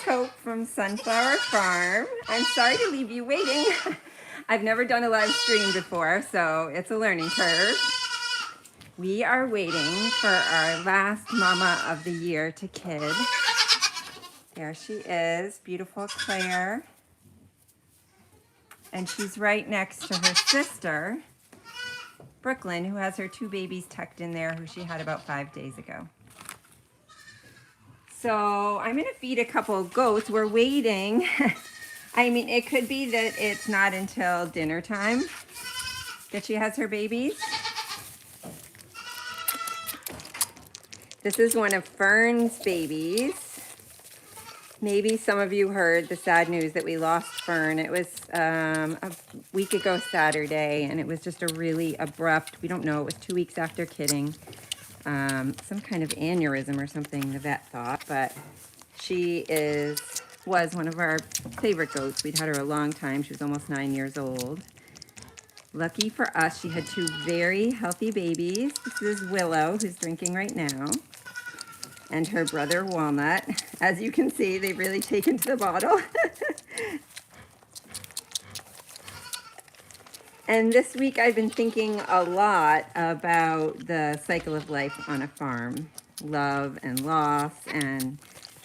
Hope from Sunflower Farm. I'm sorry to leave you waiting. I've never done a live stream before, so it's a learning curve. We are waiting for our last mama of the year to kid. There she is, beautiful Claire. And she's right next to her sister, Brooklyn, who has her 2 babies tucked in there, who she had about 5 days ago. So I'm gonna feed a couple goats. We're waiting. I mean, it could be that it's not until dinner time that she has her babies. This is one of Fern's babies. Maybe some of you heard the sad news that we lost Fern. It was a week ago Saturday, and it was just a really abrupt, we don't know, it was 2 weeks after kidding. Some kind of aneurysm or something, the vet thought, but she was one of our favorite goats. We'd had her a long time. She was almost 9 years old. Lucky for us, she had 2 very healthy babies. This is Willow, who's drinking right now, and her brother Walnut. As you can see, they've really taken to the bottle. And this week I've been thinking a lot about the cycle of life on a farm, love and loss, and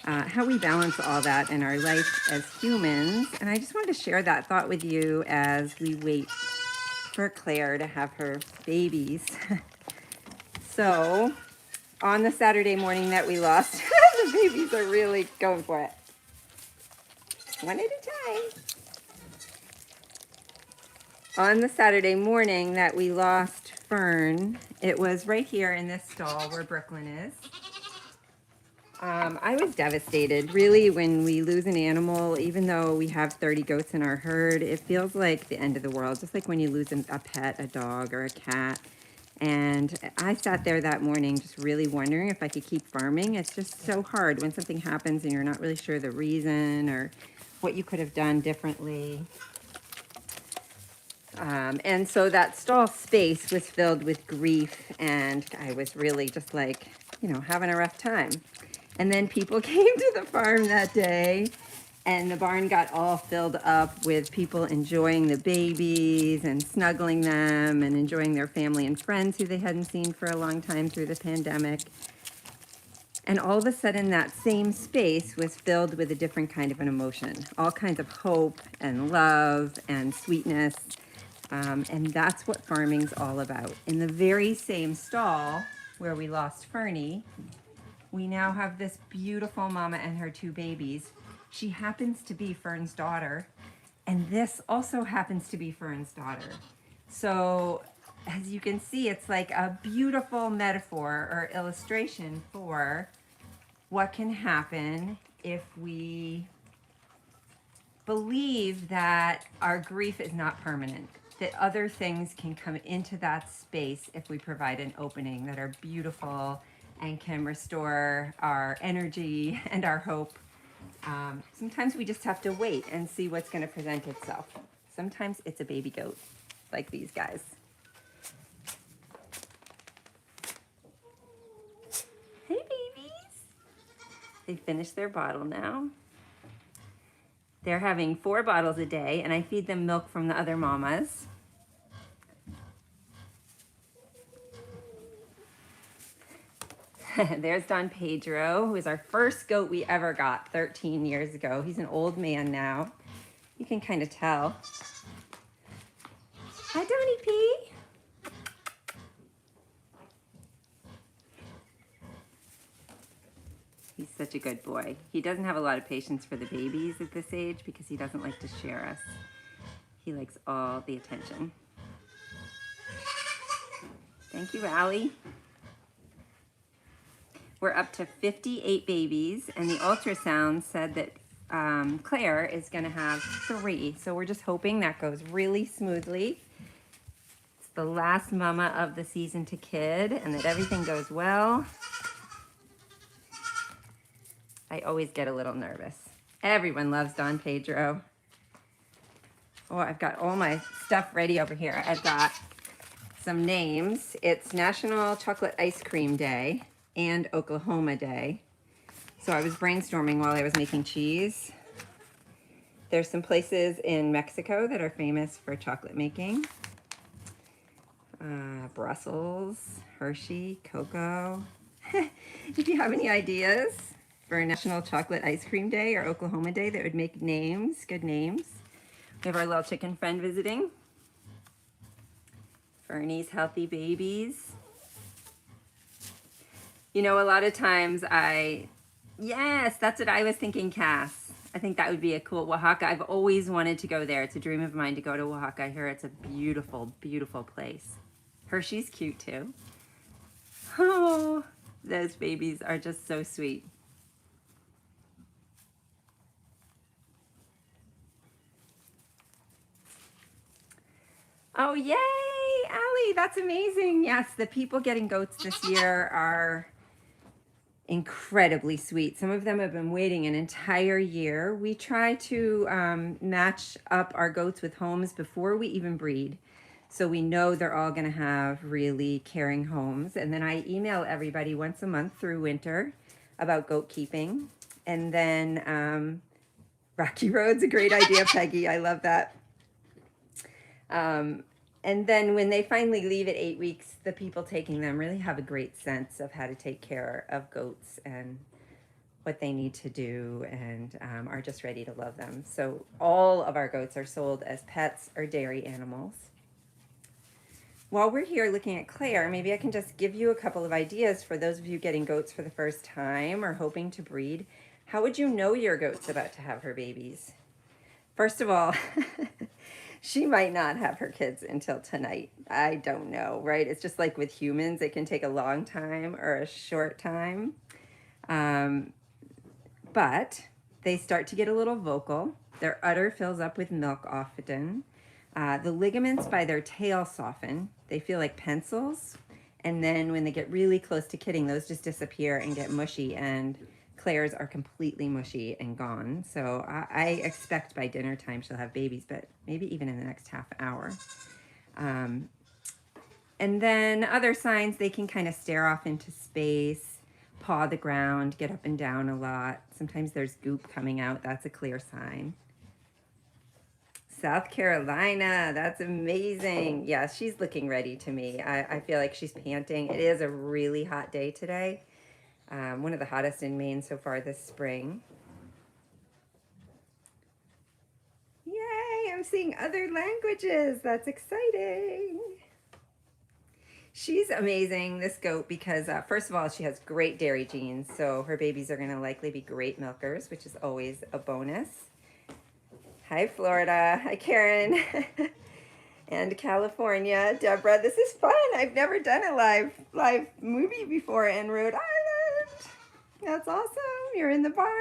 how we balance all that in our life as humans. And I just wanted to share that thought with you as we wait for Claire to have her babies. So on the Saturday morning that we lost, the babies are really going for it. One at a time. On the Saturday morning that we lost Fern, it was right here in this stall where Brooklyn is. I was devastated. Really, when we lose an animal, even though we have 30 goats in our herd, it feels like the end of the world, just like when you lose a pet, a dog or a cat. And I sat there that morning just really wondering if I could keep farming. It's just so hard when something happens and you're not really sure the reason or what you could have done differently. And so that stall space was filled with grief, and I was really just like, having a rough time. And then people came to the farm that day, and the barn got all filled up with people enjoying the babies and snuggling them and enjoying their family and friends who they hadn't seen for a long time through the pandemic. And all of a sudden, that same space was filled with a different kind of an emotion, all kinds of hope and love and sweetness. And that's what farming's all about. In the very same stall where we lost Fernie, we now have this beautiful mama and her 2 babies. She happens to be Fern's daughter, and this also happens to be Fern's daughter. So as you can see, it's like a beautiful metaphor or illustration for what can happen if we believe that our grief is not permanent, that other things can come into that space if we provide an opening that are beautiful and can restore our energy and our hope. Sometimes we just have to wait and see what's going to present itself. Sometimes it's a baby goat, like these guys. Hey, babies. They finished their bottle now. They're having 4 bottles a day, and I feed them milk from the other mamas. There's Don Pedro, who is our first goat we ever got 13 years ago. He's an old man now. You can kind of tell. Hi, Donnie P. He's such a good boy. He doesn't have a lot of patience for the babies at this age because he doesn't like to share us. He likes all the attention. Thank you, Allie. We're up to 58 babies, and the ultrasound said that Claire is going to have 3. So we're just hoping that goes really smoothly. It's the last mama of the season to kid, and that everything goes well. I always get a little nervous. Everyone loves Don Pedro. Oh, I've got all my stuff ready over here. I've got some names. It's National Chocolate Ice Cream Day and Oklahoma Day. So I was brainstorming while I was making cheese. There's some places in Mexico that are famous for chocolate making. Brussels, Hershey, cocoa. If you have any ideas for a National Chocolate Ice Cream Day or Oklahoma Day that would make names, good names. We have our little chicken friend visiting. Fernie's Healthy Babies. You know, a lot of times yes, that's what I was thinking, Cass. I think that would be a cool Oaxaca. I've always wanted to go there. It's a dream of mine to go to Oaxaca. I hear it's a beautiful, beautiful place. Hershey's cute too. Oh, those babies are just so sweet. Oh, yay, Allie, that's amazing. Yes, the people getting goats this year are incredibly sweet. Some of them have been waiting an entire year. We try to match up our goats with homes before we even breed. So we know they're all going to have really caring homes. And then I email everybody once a month through winter about goat keeping. And then Rocky Road's a great idea, Peggy. I love that. And then when they finally leave at 8 weeks, the people taking them really have a great sense of how to take care of goats and what they need to do, and are just ready to love them. So all of our goats are sold as pets or dairy animals. While we're here looking at Claire, maybe I can just give you a couple of ideas for those of you getting goats for the first time or hoping to breed. How would you know your goat's about to have her babies? First of all, she might not have her kids until tonight. I don't know, right? It's just like with humans, it can take a long time or a short time. But they start to get a little vocal. Their udder fills up with milk often. The ligaments by their tail soften. They feel like pencils. And then when they get really close to kidding, those just disappear and get mushy. And Claire's are completely mushy and gone. So I expect by dinner time she'll have babies, but maybe even in the next half hour. And then other signs, they can kind of stare off into space, paw the ground, get up and down a lot. Sometimes there's goop coming out. That's a clear sign. South Carolina, that's amazing. Yeah, she's looking ready to me. I feel like she's panting. It is a really hot day today. One of the hottest in Maine so far this spring. Yay, I'm seeing other languages. That's exciting. She's amazing, this goat, because first of all, she has great dairy genes. So her babies are going to likely be great milkers, which is always a bonus. Hi, Florida. Hi, Karen. And California. Deborah, this is fun. I've never done a live movie before in Rhode Island. That's awesome. You're in the barn.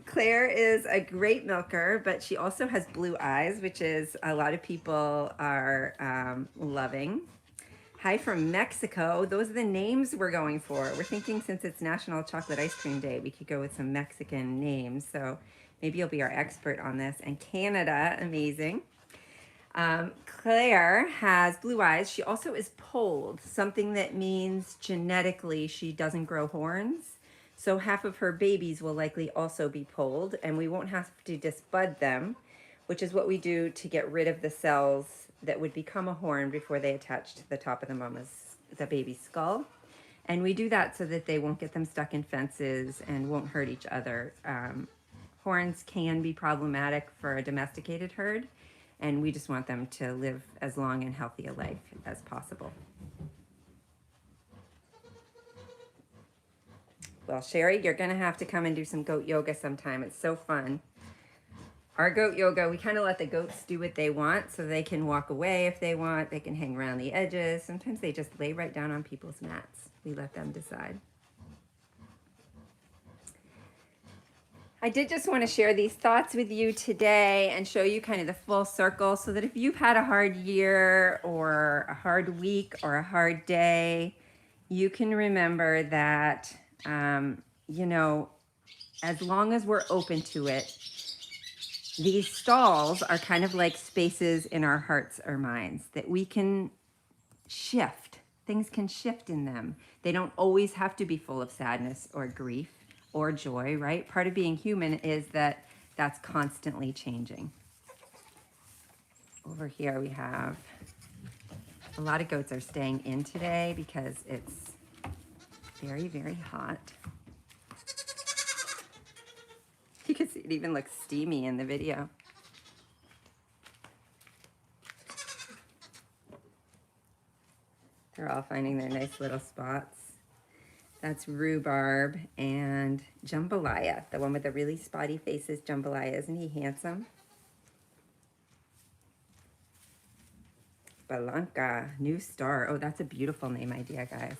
Claire is a great milker, but she also has blue eyes, which is a lot of people are loving. Hi from Mexico. Those are the names we're going for. We're thinking since it's National Chocolate Ice Cream Day, we could go with some Mexican names. So maybe you'll be our expert on this. And Canada, amazing. Claire has blue eyes. She also is polled, something that means genetically she doesn't grow horns. So half of her babies will likely also be polled, and we won't have to disbud them, which is what we do to get rid of the cells that would become a horn before they attach to the top of the baby's skull. And we do that so that they won't get them stuck in fences and won't hurt each other. Horns can be problematic for a domesticated herd, and we just want them to live as long and healthy a life as possible. Well, Sherry, you're going to have to come and do some goat yoga sometime. It's so fun. Our goat yoga, we kind of let the goats do what they want, so they can walk away if they want. They can hang around the edges. Sometimes they just lay right down on people's mats. We let them decide. I did just want to share these thoughts with you today and show you kind of the full circle so that if you've had a hard year or a hard week or a hard day, you can remember that, you know, as long as we're open to it, these stalls are kind of like spaces in our hearts or minds that we can shift. things can shift in them. They don't always have to be full of sadness or grief or joy, right? Part of being human is that that's constantly changing. Over here we have a lot of goats are staying in today because it's very, very hot. You can see it even looks steamy in the video. They're all finding their nice little spots. That's rhubarb and jambalaya, the one with the really spotty faces. Jambalaya, isn't he handsome? Balanca, new star. Oh, that's a beautiful name idea, guys.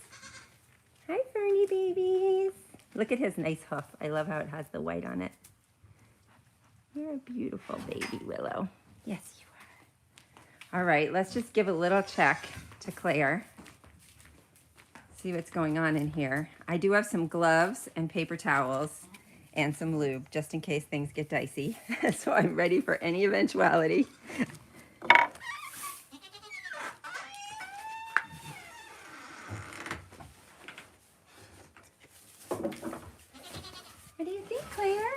Hi, Fernie babies. Look at his nice hoof. I love how it has the white on it. You're a beautiful baby, Willow. Yes, you are. All right, let's just give a little check to Claire. See what's going on in here. I do have some gloves and paper towels and some lube just in case things get dicey. So I'm ready for any eventuality. What do you think, Claire?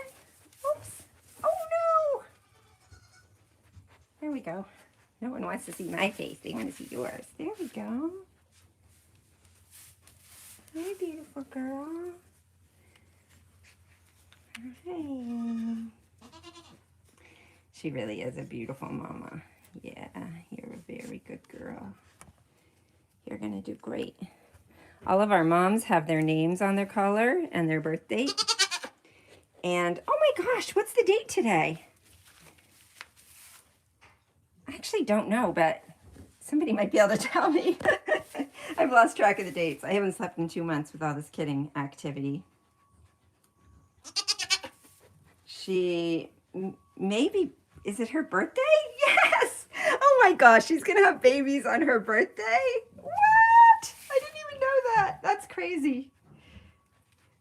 Oops. Oh no! There we go. No one wants to see my face. They want to see yours. There we go. Hi, beautiful girl. Hi. She really is a beautiful mama. Yeah, you're a very good girl. You're gonna do great. All of our moms have their names on their collar and their birth date. And oh my gosh, what's the date today? I actually don't know, but somebody might be able to tell me. I've lost track of the dates. I haven't slept in 2 months with all this kidding activity. Maybe, is it her birthday? Yes! Oh my gosh, she's gonna have babies on her birthday? What? I didn't even know that. That's crazy.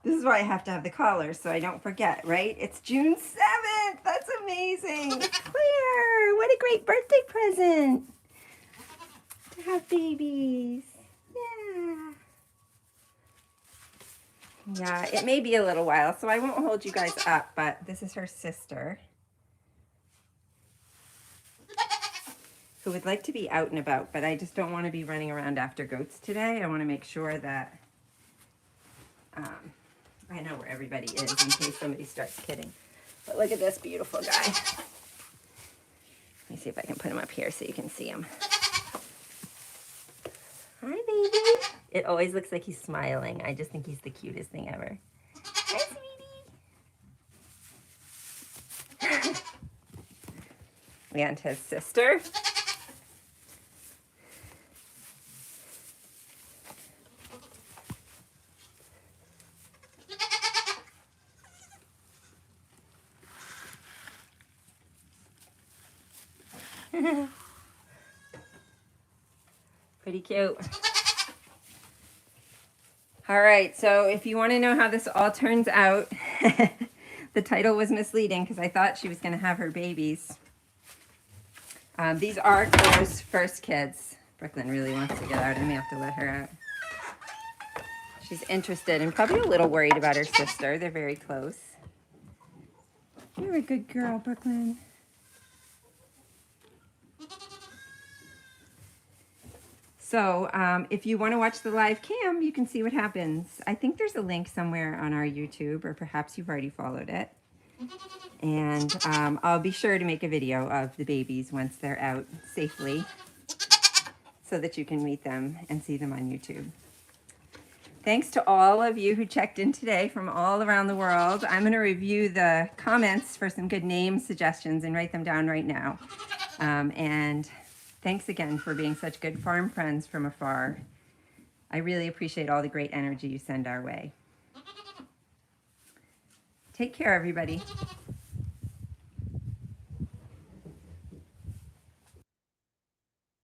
This is why I have to have the collar so I don't forget, right? It's June 7th. That's amazing. Claire, what a great birthday present to have babies. Yeah. Yeah, it may be a little while, so I won't hold you guys up, but this is her sister who would like to be out and about, but I just don't want to be running around after goats today. I want to make sure that I know where everybody is in case somebody starts kidding. But look at this beautiful guy. Let me see if I can put him up here so you can see him. Hi, baby. It always looks like he's smiling. I just think he's the cutest thing ever. Hi, sweetie. And his sister. Pretty cute. All right, so if you want to know how this all turns out, the title was misleading because I thought she was going to have her babies. These are Claire's first kids. Brooklyn really wants to get out. I may have to let her out. She's interested and probably a little worried about her sister. They're very close. You're a good girl, Brooklyn. So if you want to watch the live cam, you can see what happens. I think there's a link somewhere on our YouTube, or perhaps you've already followed it. And I'll be sure to make a video of the babies once they're out safely so that you can meet them and see them on YouTube. Thanks to all of you who checked in today from all around the world. I'm going to review the comments for some good name suggestions and write them down right now. And thanks again for being such good farm friends from afar. I really appreciate all the great energy you send our way. Take care, everybody.